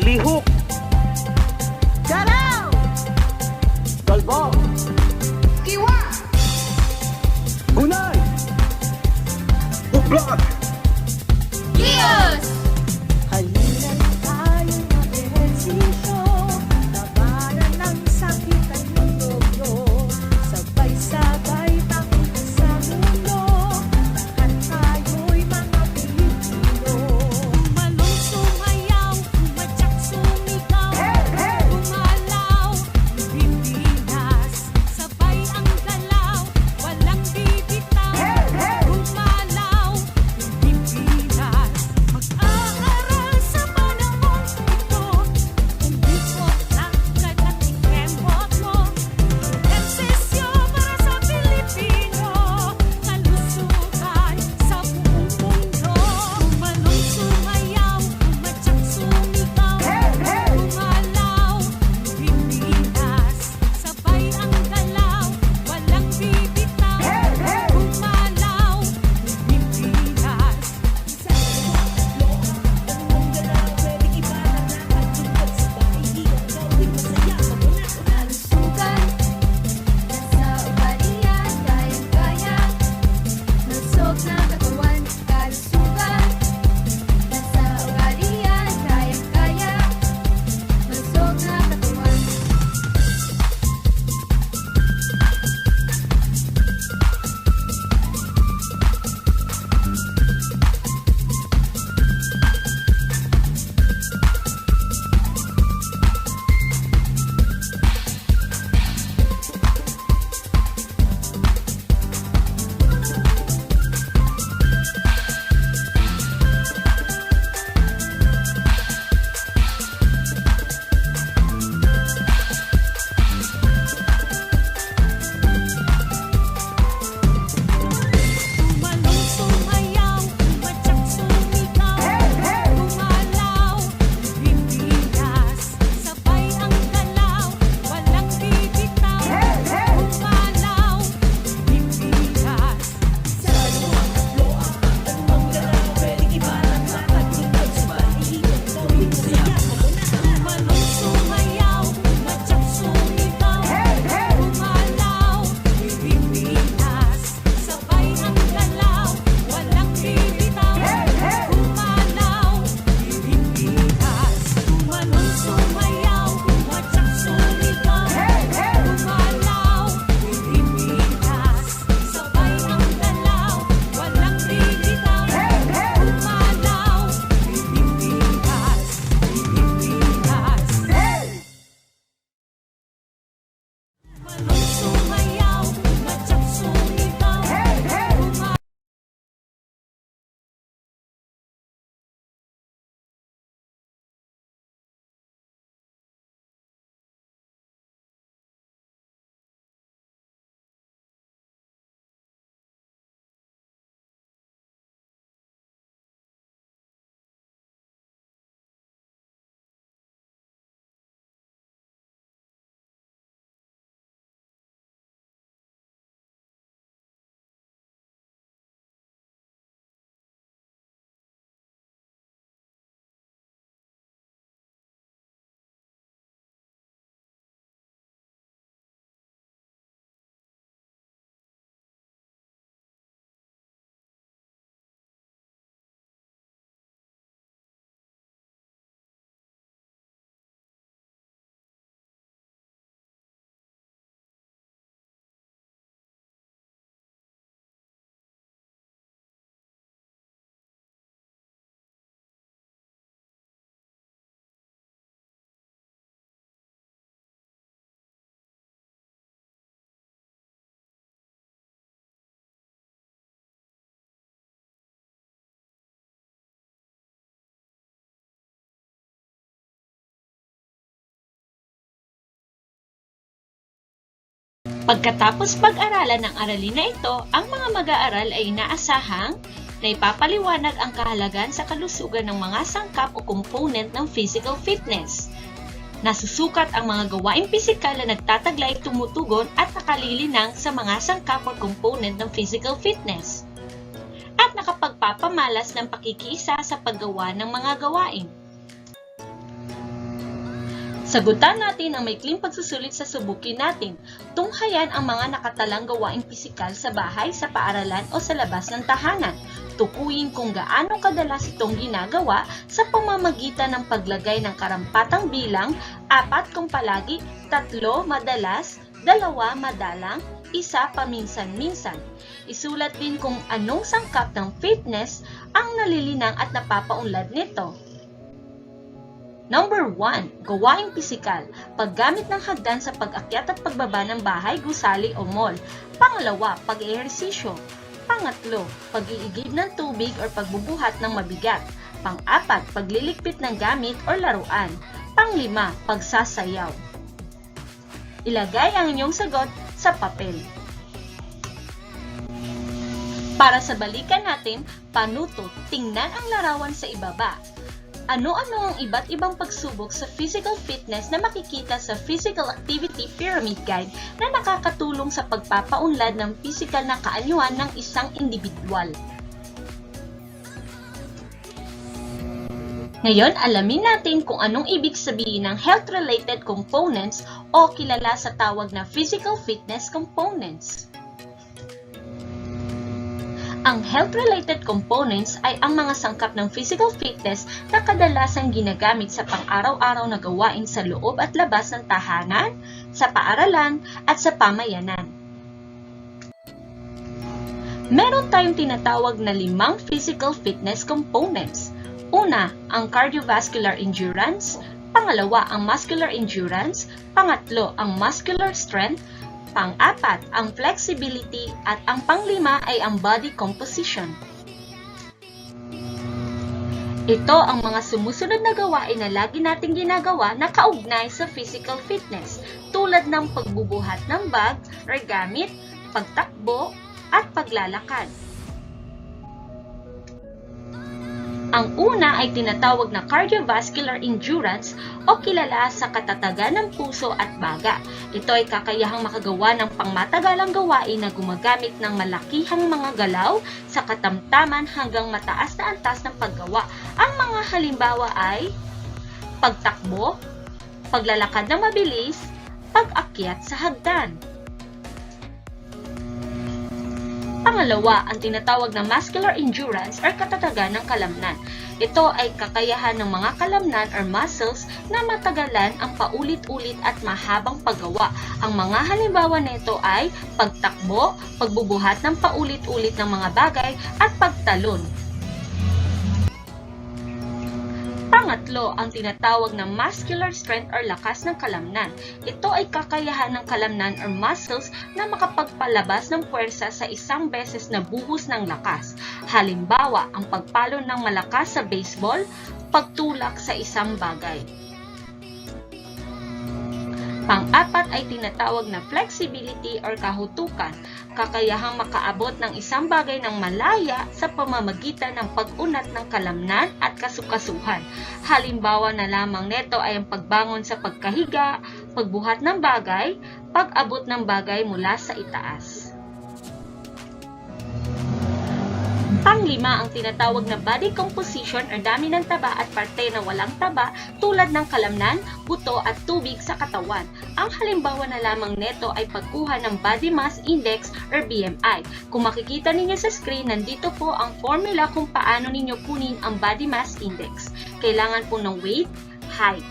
Lihok, Galaw! Galbao, Kiwa! Gunay, Buklag, Gios! Halina't tayo'y mag-ehersisyo, labanan ng sakit at mundo. Sabay-sabay takot sa mundo, lahat tayo'y mga Pilipino. Umalong sumayaw, umatsak sumisigaw, Pagkatapos pag-aralan ng aralin na ito, ang mga mag-aaral ay inaasahang na ipapaliwanag ang kahalagahan sa kalusugan ng mga sangkap o component ng physical fitness. Nasusukat ang mga gawaing pisikal na nagtataglay, tumutugon at nakalilinang sa mga sangkap o component ng physical fitness. At nakapagpapamalas ng pakikiisa sa paggawa ng mga gawain. Sagutan natin ang maikling pagsusulit sa subukin natin. Tunghayan ang mga nakatalang gawaing pisikal sa bahay, sa paaralan o sa labas ng tahanan. Tukuyin kung gaano kadalas itong ginagawa sa pamamagitan ng paglagay ng karampatang bilang 4 kung palagi, 3 madalas, 2 madalang, 1 paminsan-minsan. Isulat din kung anong sangkap ng fitness ang nalilinang at napapaunlad nito. Number 1. Gawaing pisikal. Paggamit ng hagdan sa pag-akyat at pagbaba ng bahay, gusali o mall. Pangalawa, pag-ehersisyo. Pangatlo, pag-iigib ng tubig o pagbubuhat ng mabigat. Pang-apat, pagliligpit ng gamit o laruan. Pang-5, pagsasayaw. Ilagay ang inyong sagot sa papel. Para sa balikan natin, panuto, tingnan ang larawan sa ibaba. Ano-ano ang iba't ibang pagsubok sa physical fitness na makikita sa Physical Activity Pyramid Guide na nakakatulong sa pagpapaunlad ng physical na kaanyuan ng isang individual. Ngayon, alamin natin kung anong ibig sabihin ng health-related components o kilala sa tawag na physical fitness components. Ang health-related components ay ang mga sangkap ng physical fitness na kadalasang ginagamit sa pang-araw-araw na gawain sa loob at labas ng tahanan, sa paaralan, at sa pamayanan. Meron tayong tinatawag na 5 physical fitness components. Una, ang cardiovascular endurance. Pangalawa, ang muscular endurance. Pangatlo, ang muscular strength. Pang-apat, ang flexibility, at ang pang-5 ay ang body composition. Ito ang mga sumusunod na gawain na lagi nating ginagawa na kaugnay sa physical fitness, tulad ng pagbubuhat ng bag or gamit, pagtakbo, at paglalakad. Ang una ay tinatawag na cardiovascular endurance o kilala sa katatagan ng puso at baga. Ito ay kakayahang makagawa ng pangmatagalang gawain na gumagamit ng malakihang mga galaw sa katamtaman hanggang mataas na antas ng paggawa. Ang mga halimbawa ay pagtakbo, paglalakad ng mabilis, pag-akyat sa hagdan. Pangalawa, ang tinatawag na muscular endurance or katatagan ng kalamnan. Ito ay kakayahan ng mga kalamnan or muscles na matagalan ang paulit-ulit at mahabang paggawa. Ang mga halimbawa nito ay pagtakbo, pagbubuhat ng paulit-ulit ng mga bagay, at pagtalon. Pangatlo, ang tinatawag na muscular strength or lakas ng kalamnan. Ito ay kakayahan ng kalamnan or muscles na makapagpalabas ng puwersa sa isang beses na buhos ng lakas. Halimbawa, ang pagpalon ng malakas sa baseball, pagtulak sa isang bagay. Pang-apat ay tinatawag na flexibility or kahutukan, kakayahang makaabot ng isang bagay ng malaya sa pamamagitan ng pag-unat ng kalamnan at kasukasuhan. Halimbawa na lamang nito ay ang pagbangon sa pagkahiga, pagbuhat ng bagay, pag-abot ng bagay mula sa itaas. Pang-5 ang tinatawag na body composition o dami ng taba at parte na walang taba tulad ng kalamnan, buto at tubig sa katawan. Ang halimbawa na lamang neto ay pagkuha ng body mass index or BMI. Kung makikita ninyo sa screen, nandito po ang formula kung paano ninyo kunin ang body mass index. Kailangan po ng weight, height,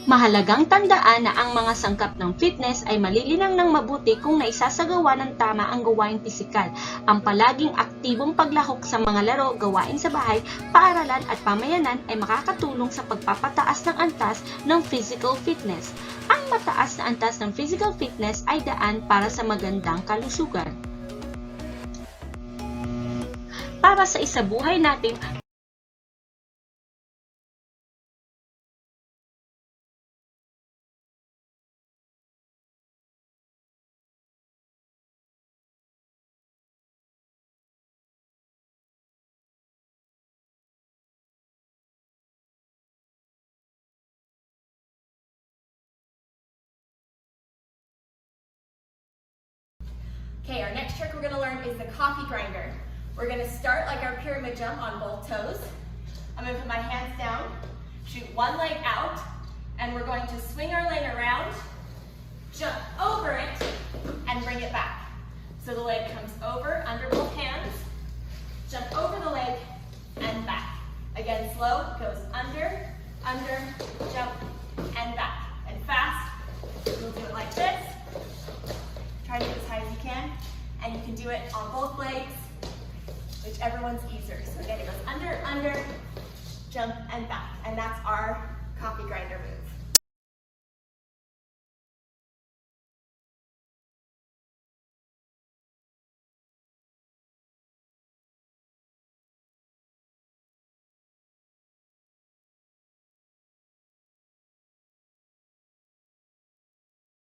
Mahalagang tandaan na ang mga sangkap ng fitness ay malilinang ng mabuti kung naisasagawa ng tama ang gawaing pisikal. Ang palaging aktibong paglahok sa mga laro, gawain sa bahay, paaralan at pamayanan ay makakatulong sa pagpapataas ng antas ng physical fitness. Ang mataas na antas ng physical fitness ay daan para sa magandang kalusugan. Para sa isabuhay nating Okay, our next trick we're going to learn is the coffee grinder. We're going to start like our pyramid jump on both toes. I'm going to put my hands down, shoot one leg out, and we're going to swing our leg around, jump over it, and bring it back. So the leg comes over, under both hands, jump over the leg, and back. Again, slow, goes under, jump, and back. And fast, we'll do it like this. Try to get as high as you can, and you can do it on both legs, whichever one's easier. So again, it goes under, jump, and back, and that's our coffee grinder move.